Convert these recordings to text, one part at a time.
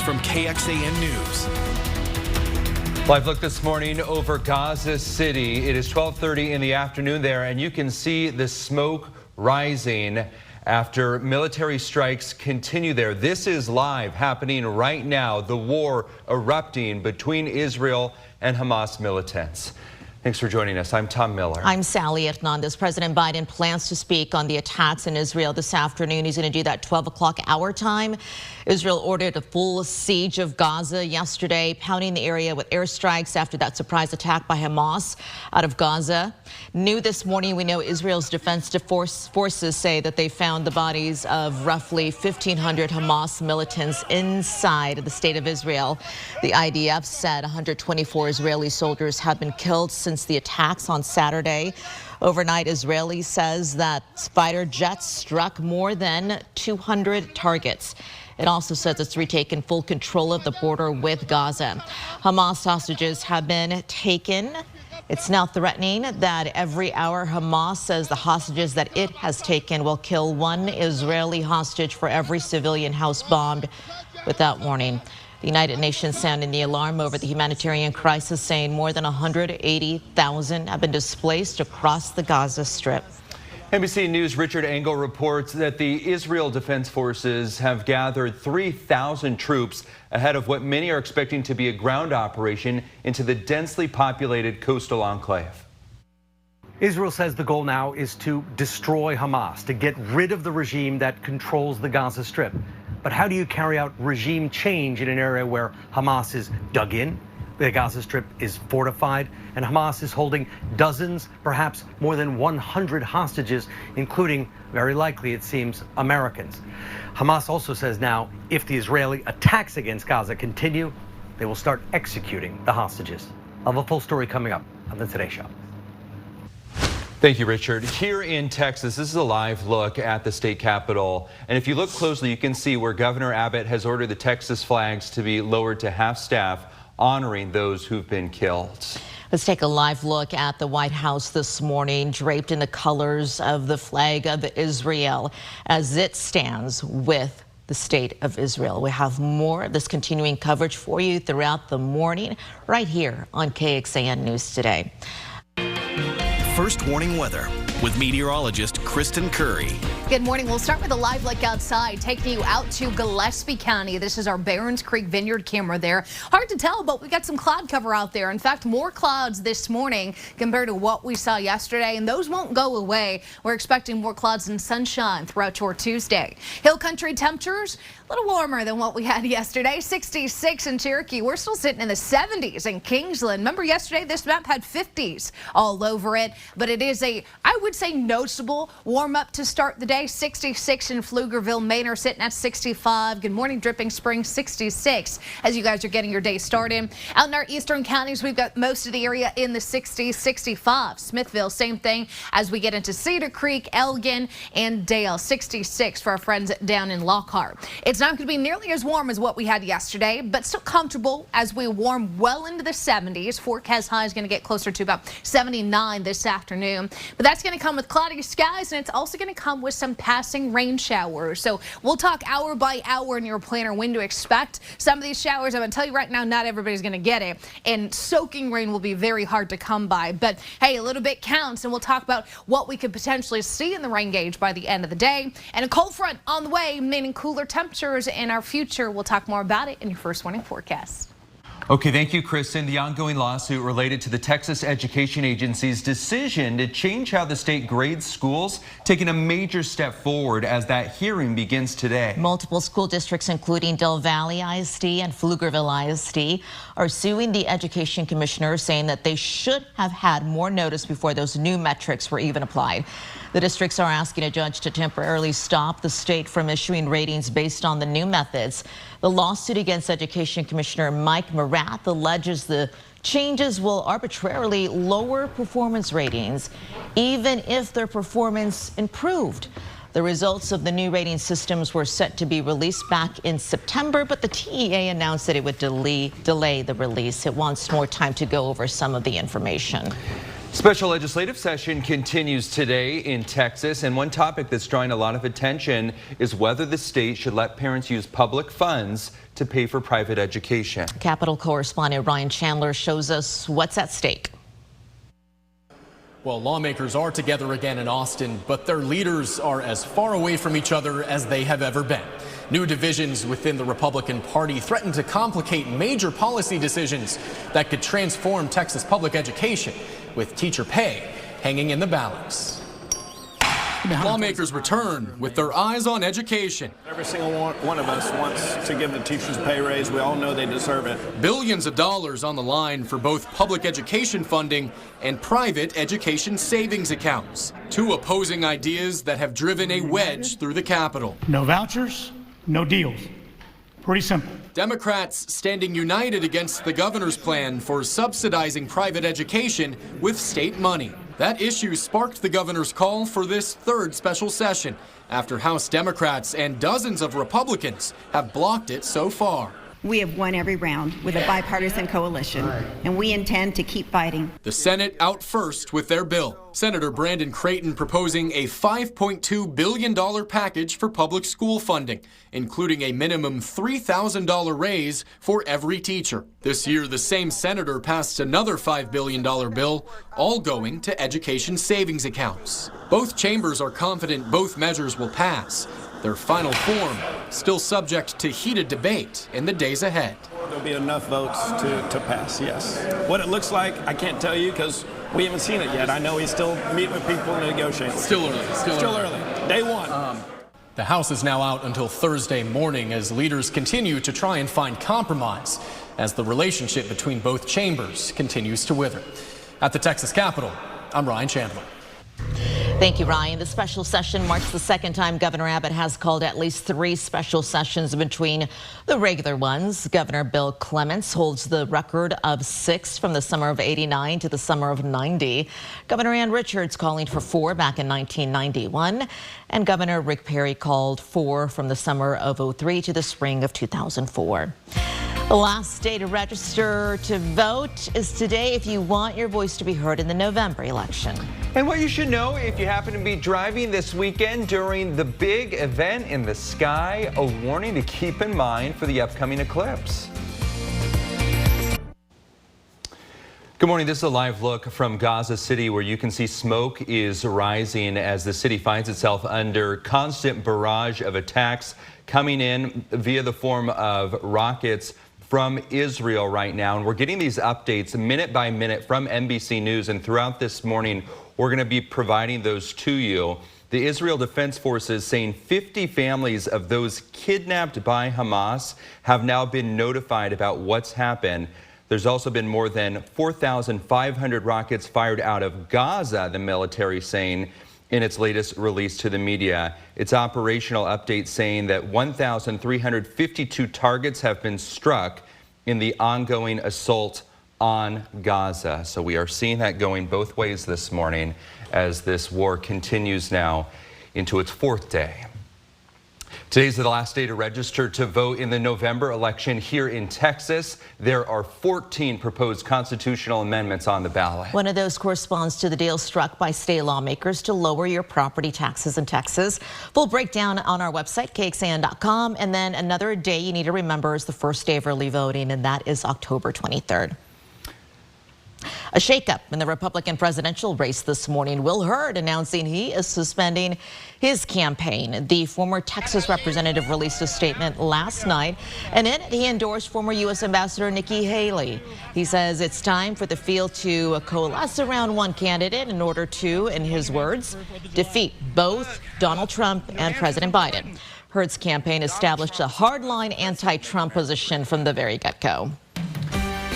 from KXAN News. Live look this morning over Gaza City. It is 12:30 in the afternoon there, and you can see the smoke rising after military strikes continue there. This is live happening right now, the war erupting between Israel and Hamas militants. Thanks for joining us. I'm Tom Miller. I'm Sally Hernandez. President Biden plans to speak on the attacks in Israel this afternoon. He's going to do that 12 o'clock our time. Israel ordered a full siege of Gaza yesterday, pounding the area with airstrikes after that surprise attack by Hamas out of Gaza. New this morning, we know Israel's defense forces say that they found the bodies of roughly 1,500 Hamas militants inside the state of Israel. The IDF said 124 Israeli soldiers have been killed since the attacks on Saturday. Overnight, Israeli says that fighter jets struck more than 200 targets. It also says it's retaken full control of the border with Gaza. Hamas hostages have been taken. It's now threatening that every hour Hamas says the hostages that it has taken will kill one Israeli hostage for every civilian house bombed without warning. The United Nations sounding the alarm over the humanitarian crisis, saying more than 180,000 have been displaced across the Gaza Strip. NBC News' Richard Engel reports that the Israel Defense Forces have gathered 3,000 troops ahead of what many are expecting to be a ground operation into the densely populated coastal enclave. Israel says the goal now is to destroy Hamas, to get rid of the regime that controls the Gaza Strip. But how do you carry out regime change in an area where Hamas is dug in, the Gaza Strip is fortified, and Hamas is holding dozens, perhaps more than 100 hostages, including, very likely it seems, Americans? Hamas also says now, if the Israeli attacks against Gaza continue, they will start executing the hostages. I'll have a full story coming up on the Today Show. Thank you, Richard. Here in Texas, this is a live look at the state capitol. And if you look closely, you can see where Governor Abbott has ordered the Texas flags to be lowered to half-staff, honoring those who've been killed. Let's take a live look at the White House this morning, draped in the colors of the flag of Israel as it stands with the state of Israel. We have more of this continuing coverage for you throughout the morning right here on KXAN News Today. First warning weather with meteorologist Kristen Curry. Good morning. We'll start with a live look outside, taking you out to Gillespie County. This is our Barons Creek Vineyard camera there. Hard to tell, but we got some cloud cover out there. In fact, more clouds this morning compared to what we saw yesterday, and those won't go away. We're expecting more clouds and sunshine throughout your Tuesday. Hill country temperatures a little warmer than what we had yesterday. 66 in Cherokee. We're still sitting in the 70s in Kingsland. Remember yesterday, this map had 50s all over it, but it is a, I would say, noticeable warm up to start the day. 66 in Pflugerville. Manor sitting at 65. Good morning, Dripping Springs, 66 as you guys are getting your day started. Out in our eastern counties, we've got most of the area in the 60s, 65. Smithville, same thing as we get into Cedar Creek, Elgin, and Dale, 66 for our friends down in Lockhart. It's not going to be nearly as warm as what we had yesterday, but still comfortable as we warm well into the 70s. Forecast high is going to get closer to about 79 this afternoon, but that's going to come with cloudy skies, and it's also going to come with some passing rain showers. So we'll talk hour by hour in your planner when to expect some of these showers. I'm going to tell you right now, not everybody's going to get it, and soaking rain will be very hard to come by. But hey, a little bit counts, and we'll talk about what we could potentially see in the rain gauge by the end of the day. And a cold front on the way, meaning cooler temperatures in our future. We'll talk more about it in your first warning forecast. Okay, thank you, Kristen. The ongoing lawsuit related to the Texas Education Agency's decision to change how the state grades schools, taking a major step forward as that hearing begins today. Multiple school districts, including Del Valle ISD and Pflugerville ISD, are suing the education commissioner, saying that they should have had more notice before those new metrics were even applied. The districts are asking a judge to temporarily stop the state from issuing ratings based on the new methods. The lawsuit against Education Commissioner Mike Marath alleges the changes will arbitrarily lower performance ratings, even if their performance improved. The results of the new rating systems were set to be released back in September, but the TEA announced that it would delay the release. It wants more time to go over some of the information. Special legislative session continues today in Texas, and one topic that's drawing a lot of attention is whether the state should let parents use public funds to pay for private education. Capitol correspondent Ryan Chandler shows us what's at stake. Well, lawmakers are together again in Austin, but their leaders are as far away from each other as they have ever been. New divisions within the Republican Party threaten to complicate major policy decisions that could transform Texas public education, with teacher pay hanging in the balance. Lawmakers return with their eyes on education. Every single one of us wants to give the teachers a pay raise. We all know they deserve it. Billions of dollars on the line for both public education funding and private education savings accounts. Two opposing ideas that have driven a wedge through the Capitol. No vouchers, no deals. Pretty simple. Democrats standing united against the governor's plan for subsidizing private education with state money. That issue sparked the governor's call for this third special session after House Democrats and dozens of Republicans have blocked it so far. We have won every round with a bipartisan coalition, and we intend to keep fighting. The Senate out first with their bill. Senator Brandon Creighton proposing a $5.2 billion package for public school funding, including a minimum $3,000 raise for every teacher. This year, the same senator passed another $5 billion bill, all going to education savings accounts. Both chambers are confident both measures will pass. Their final form still subject to heated debate in the days ahead. There'll be enough votes to pass, yes. What it looks like, I can't tell you because we haven't seen it yet. I know he's still meeting with people and negotiating. Still early. Day one. The House is now out until Thursday morning as leaders continue to try and find compromise as the relationship between both chambers continues to wither. At the Texas Capitol, I'm Ryan Chandler. Thank you, Ryan. The special session marks the second time Governor Abbott has called at least 3 special sessions between the regular ones. Governor Bill Clements holds the record of 6 from the summer of '89 to the summer of '90. Governor Ann Richards calling for 4 back in 1991. And Governor Rick Perry called 4 from the summer of '03 to the spring of 2004. The last day to register to vote is today if you want your voice to be heard in the November election. And what you should know if you happen to be driving this weekend during the big event in the sky, a warning to keep in mind for the upcoming eclipse. Good morning. This is a live look from Gaza City where you can see smoke is rising as the city finds itself under constant barrage of attacks coming in via the form of rockets from Israel right now. And we're getting these updates minute by minute from NBC News, and throughout this morning we're going to be providing those to you. The Israel Defense Forces saying 50 families of those kidnapped by Hamas have now been notified about what's happened. There's also been more than 4,500 rockets fired out of Gaza, the military saying in its latest release to the media. Its operational update saying that 1,352 targets have been struck in the ongoing assault on Gaza. So we are seeing that going both ways this morning as this war continues now into its 4th day. Today's the last day to register to vote in the November election here in Texas. There are 14 proposed constitutional amendments on the ballot. One of those corresponds to the deal struck by state lawmakers to lower your property taxes in Texas. Full breakdown on our website, KXAN.com. And then another day you need to remember is the first day of early voting, and that is October 23rd. A shakeup in the Republican presidential race this morning. Will Hurd announcing he is suspending his campaign. The former Texas representative released a statement last night, and in it he endorsed former U.S. Ambassador Nikki Haley. He says it's time for the field to coalesce around one candidate in order to, in his words, defeat both Donald Trump and President Biden. Hurd's campaign established a hardline anti-Trump position from the very get-go.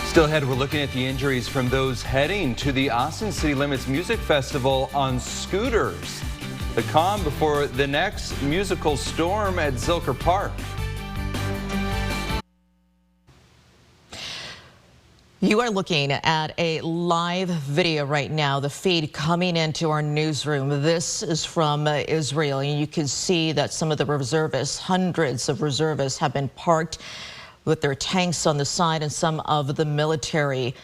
Still ahead, we're looking at the injuries from those heading to the Austin City Limits Music Festival on scooters. The calm before the next musical storm at Zilker Park. You are looking at a live video right now, the feed coming into our newsroom. This is from Israel, and you can see that some of the reservists, hundreds of reservists, have been parked with their tanks on the side, and some of the military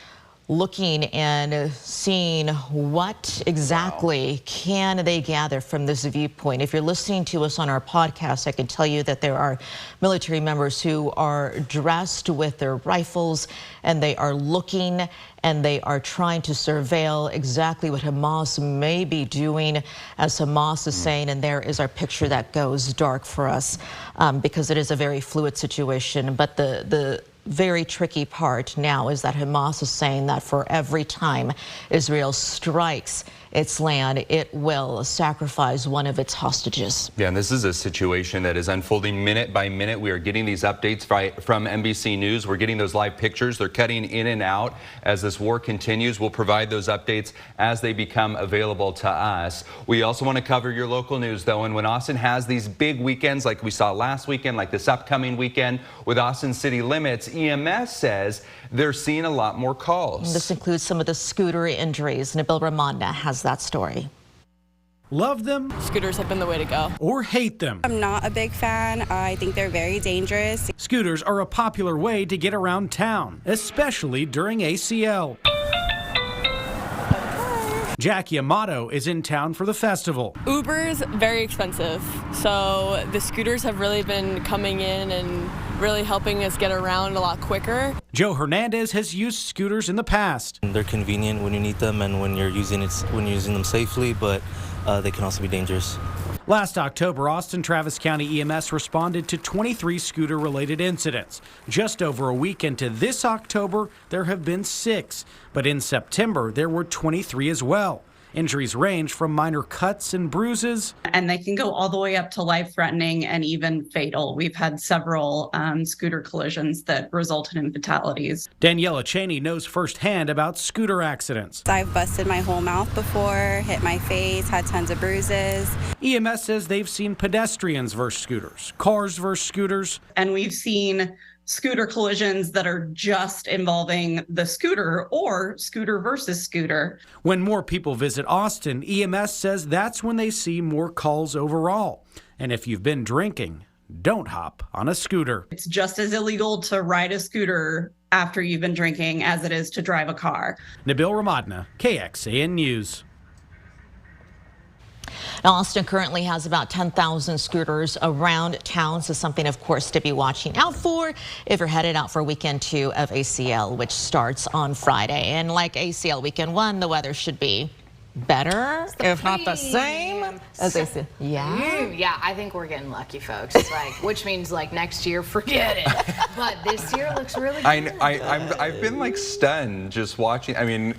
looking and seeing what exactly can they gather from this viewpoint. If you're listening to us on our podcast, I can tell you that there are military members who are dressed with their rifles and they are looking and they are trying to surveil exactly what Hamas may be doing, as Hamas is saying, and there is our picture that goes dark for us because it is a very fluid situation. But the very tricky part now is that Hamas is saying that for every time Israel strikes its land, it will sacrifice one of its hostages. Yeah, and this is a situation that is unfolding minute by minute. We are getting these updates from NBC News. We're getting those live pictures. They're cutting in and out as this war continues. We'll provide those updates as they become available to us. We also want to cover your local news, though, and when Austin has these big weekends like we saw last weekend, like this upcoming weekend with Austin City Limits, EMS says they're seeing a lot more calls. This includes some of the scooter injuries. Nabil Ramadna has that story. Love them? Scooters have been the way to go. Or hate them? I'm not a big fan. I think they're very dangerous. Scooters are a popular way to get around town, especially during ACL. Jackie Amato is in town for the festival. Uber's very expensive, so the scooters have really been coming in and really helping us get around a lot quicker. Joe Hernandez has used scooters in the past. They're convenient when you need them and when you're using them safely, but they can also be dangerous. Last October, Austin Travis County EMS responded to 23 scooter-related incidents. Just over a week into this October, there have been 6. But in September, there were 23 as well. Injuries range from minor cuts and bruises. And they can go all the way up to life-threatening and even fatal. We've had several scooter collisions that resulted in fatalities. Daniela Cheney knows firsthand about scooter accidents. I've busted my whole mouth before, hit my face, had tons of bruises. EMS says they've seen pedestrians versus scooters, cars versus scooters. And we've seen scooter collisions that are just involving the scooter or scooter versus scooter. When more people visit Austin, EMS says that's when they see more calls overall. And if you've been drinking, don't hop on a scooter. It's just as illegal to ride a scooter after you've been drinking as it is to drive a car. Nabil Ramadna, KXAN News. Now, Austin currently has about 10,000 scooters around town, so something, of course, to be watching out for if you're headed out for weekend 2 of ACL, which starts on Friday. And like ACL weekend 1, the weather should be better, if not the same as ACL. Yeah, I think we're getting lucky, folks. It's like, which means like next year, forget it. But this year looks really good. I've been like stunned just watching. I mean,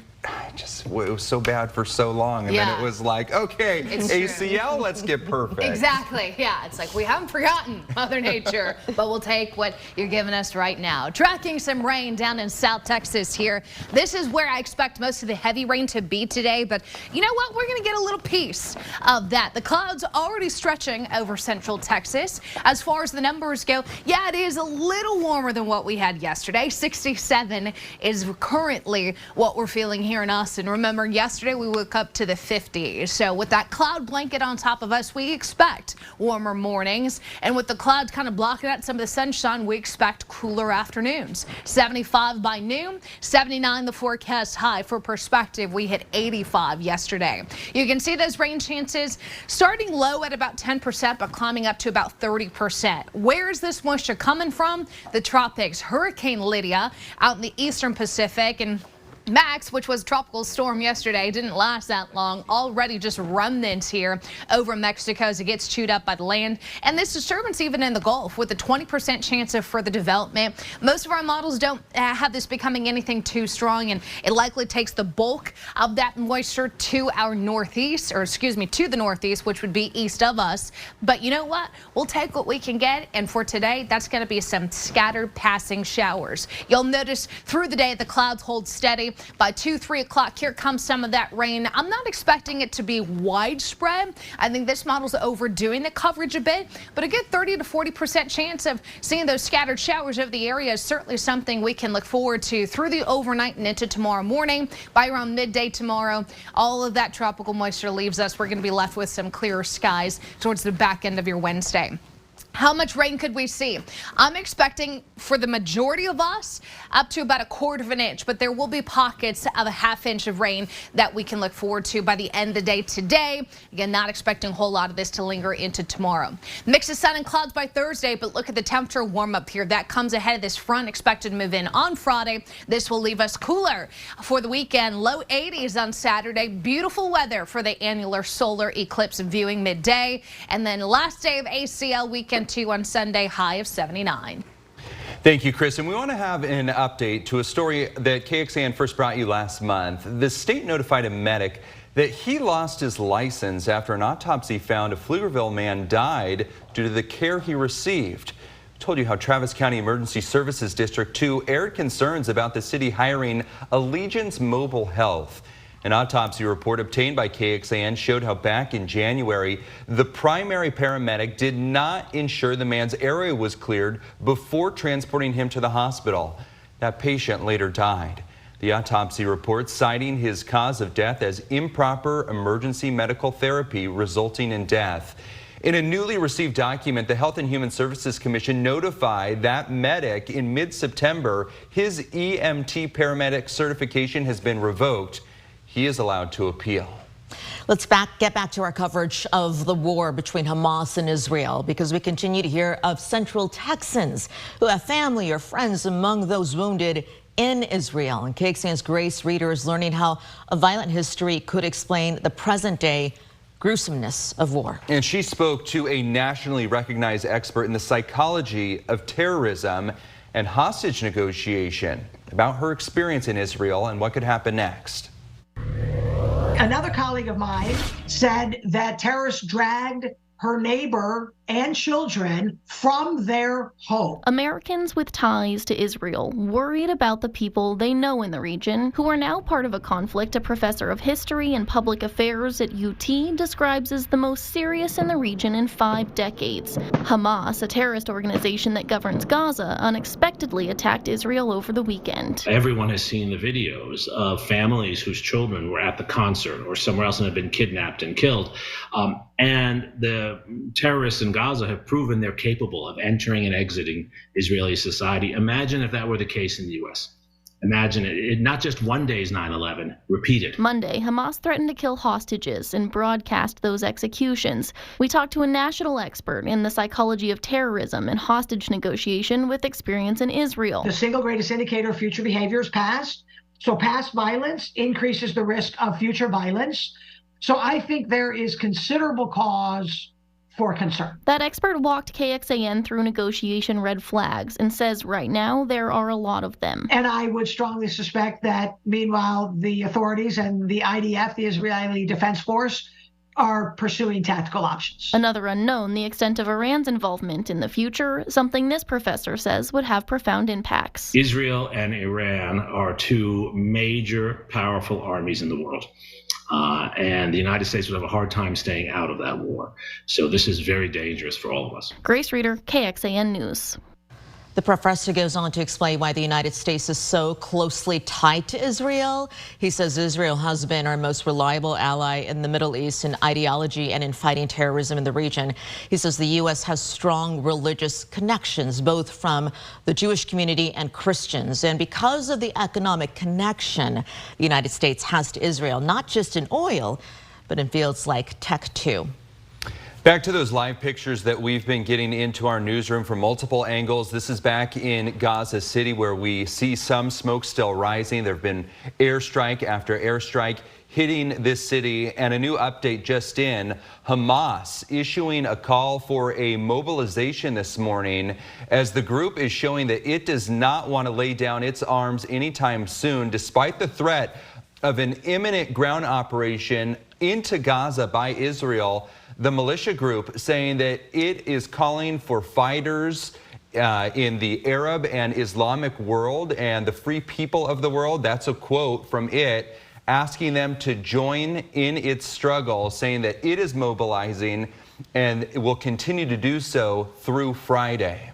it was so bad for so long, and then it was like, okay, it's ACL, true. Let's get perfect. Exactly, yeah. It's like we haven't forgotten Mother Nature, but we'll take what you're giving us right now. Tracking some rain down in South Texas here. This is where I expect most of the heavy rain to be today, but you know what? We're going to get a little piece of that. The clouds already stretching over Central Texas. As far as the numbers go, yeah, it is a little warmer than what we had yesterday. 67 is currently what we're feeling here in Austin. Remember, yesterday we woke up to the 50s. So with that cloud blanket on top of us, we expect warmer mornings. And with the clouds kind of blocking out some of the sunshine, we expect cooler afternoons. 75 by noon, 79 the forecast high. For perspective, we hit 85 yesterday. You can see those rain chances starting low at about 10%, but climbing up to about 30%. Where is this moisture coming from? The tropics. Hurricane Lydia out in the eastern Pacific, and Max, which was a tropical storm yesterday, didn't last that long. Already just remnants here over Mexico as it gets chewed up by the land. And this disturbance even in the Gulf with a 20% chance of further development. Most of our models don't have this becoming anything too strong, and it likely takes the bulk of that moisture to our northeast, or excuse me, to the northeast, which would be east of us. But you know what? We'll take what we can get. And for today, that's going to be some scattered passing showers. You'll notice through the day the clouds hold steady. By 2-3 o'clock, here comes some of that rain. I'm not expecting it to be widespread. I think this model's overdoing the coverage a bit, but a good 30 to 40% chance of seeing those scattered showers over the area is certainly something we can look forward to through the overnight and into tomorrow morning. By around midday tomorrow, all of that tropical moisture leaves us. We're going to be left with some clearer skies towards the back end of your Wednesday. How much rain could we see? I'm expecting for the majority of us up to about 1/4 of an inch, but there will be pockets of a 1/2 inch of rain that we can look forward to by the end of the day today. Again, not expecting a whole lot of this to linger into tomorrow. Mix of sun and clouds by Thursday, but look at the temperature warm up here. That comes ahead of this front expected to move in on Friday. This will leave us cooler for the weekend. Low 80s on Saturday. Beautiful weather for the annular solar eclipse viewing midday. And then last day of ACL weekend 2 on Sunday, high of 79. Thank you, Chris. And we want to have an update to a story that KXAN first brought you last month. The state notified a medic that he lost his license after an autopsy found a Pflugerville man died due to the care he received. We told you how Travis County Emergency Services District 2 aired concerns about the city hiring Allegiance Mobile Health. An autopsy report obtained by KXAN showed how back in January, the primary paramedic did not ensure the man's area was cleared before transporting him to the hospital. That patient later died. The autopsy report citing his cause of death as improper emergency medical therapy resulting in death. In a newly received document, the Health and Human Services Commission notified that medic in mid-September his EMT paramedic certification has been revoked. He is allowed to appeal. Let's get back to our coverage of the war between Hamas and Israel, because we continue to hear of Central Texans who have family or friends among those wounded in Israel. And KXAN's Grace Reader is learning how a violent history could explain the present-day gruesomeness of war. And she spoke to a nationally recognized expert in the psychology of terrorism and hostage negotiation about her experience in Israel and what could happen next. Another colleague of mine said that terrorists dragged her neighbor and children from their home. Americans with ties to Israel worried about the people they know in the region who are now part of a conflict a professor of history and public affairs at UT describes as the most serious in the region in 5 decades. Hamas, a terrorist organization that governs Gaza, unexpectedly attacked Israel over the weekend. Everyone has seen the videos of families whose children were at the concert or somewhere else and have been kidnapped and killed. And the terrorists in Gaza have proven they're capable of entering and exiting Israeli society. Imagine if that were the case in the U.S. Imagine it not just one day's 9/11, repeated. Monday, Hamas threatened to kill hostages and broadcast those executions. We talked to a national expert in the psychology of terrorism and hostage negotiation with experience in Israel. The single greatest indicator of future behavior is past. So past violence increases the risk of future violence. So I think there is considerable cause for concern. That expert walked KXAN through negotiation red flags and says right now there are a lot of them. And I would strongly suspect that meanwhile the authorities and the IDF, the Israeli Defense Force, are pursuing tactical options. Another unknown, the extent of Iran's involvement in the future, something this professor says would have profound impacts. Israel and Iran are 2 major, powerful armies in the world. And the United States would have a hard time staying out of that war. So this is very dangerous for all of us. Grace Reader, KXAN News. The professor goes on to explain why the United States is so closely tied to Israel. He says Israel has been our most reliable ally in the Middle East in ideology and in fighting terrorism in the region. He says the U.S. has strong religious connections, both from the Jewish community and Christians. And because of the economic connection the United States has to Israel, not just in oil, but in fields like tech too. Back to those live pictures that we've been getting into our newsroom from multiple angles. This is back in Gaza City, where we see some smoke still rising. There have been airstrike after airstrike hitting this city, and a new update just in. Hamas issuing a call for a mobilization this morning as the group is showing that it does not want to lay down its arms anytime soon, despite the threat of an imminent ground operation into Gaza by Israel. The militia group saying that it is calling for fighters in the Arab and Islamic world and the free people of the world. That's a quote from it, asking them to join in its struggle, saying that it is mobilizing and it will continue to do so through Friday.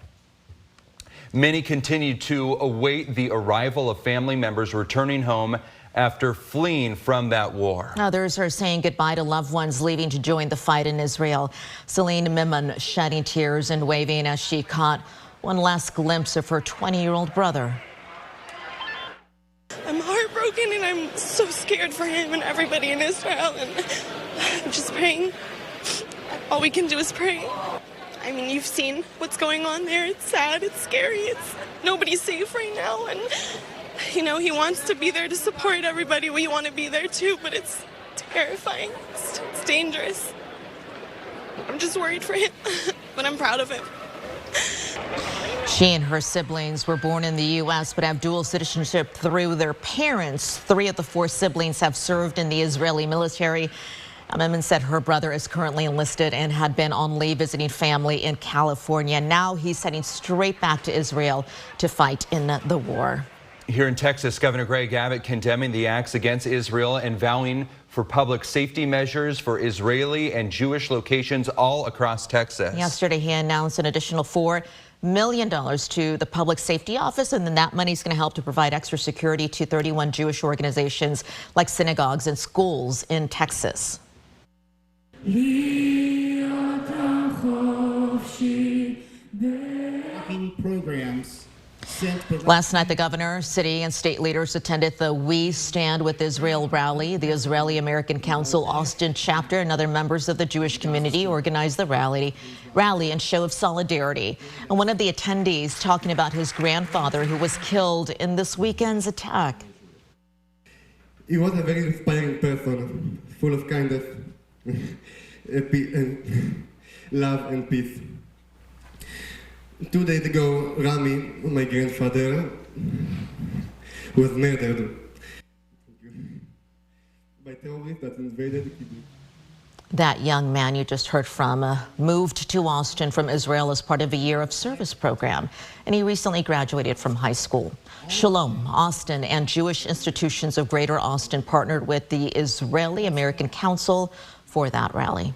Many continue to await the arrival of family members returning home after fleeing from that war. Others are saying goodbye to loved ones leaving to join the fight in Israel. Celine Mimon shedding tears and waving as she caught one last glimpse of her 20-year-old brother. I'm heartbroken and I'm so scared for him and everybody in Israel, and I'm just praying. All we can do is pray. I mean, you've seen what's going on there. It's sad, it's scary, nobody's safe right now, and you know, he wants to be there to support everybody. We want to be there too, but it's terrifying. It's dangerous. I'm just worried for him, but I'm proud of him. She and her siblings were born in the U.S. but have dual citizenship through their parents. 3 of the 4 siblings have served in the Israeli military. Mimon said her brother is currently enlisted and had been on leave visiting family in California. Now he's heading straight back to Israel to fight in the war. Here in Texas, Governor Greg Abbott condemning the acts against Israel and vowing for public safety measures for Israeli and Jewish locations all across Texas. Yesterday, he announced an additional $4 million to the Public Safety Office, and then that money is going to help to provide extra security to 31 Jewish organizations like synagogues and schools in Texas. Programs. Last night, the governor, city and state leaders attended the We Stand with Israel rally. The Israeli American Council Austin chapter and other members of the Jewish community organized the rally and show of solidarity. And one of the attendees talking about his grandfather who was killed in this weekend's attack. He was a very inspiring person, full of kindness, and love and peace. 2 days ago, Rami, my grandfather, was murdered by terrorists that invaded the kibbutz. That young man you just heard from moved to Austin from Israel as part of a year of service program, and he recently graduated from high school. Shalom, Austin, and Jewish institutions of Greater Austin partnered with the Israeli American Council for that rally.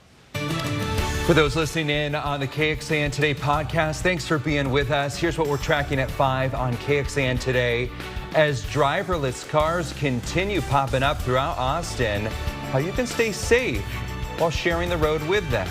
For those listening in on the KXAN Today podcast, thanks for being with us. Here's what we're tracking at 5 on KXAN Today. As driverless cars continue popping up throughout Austin, how you can stay safe while sharing the road with them.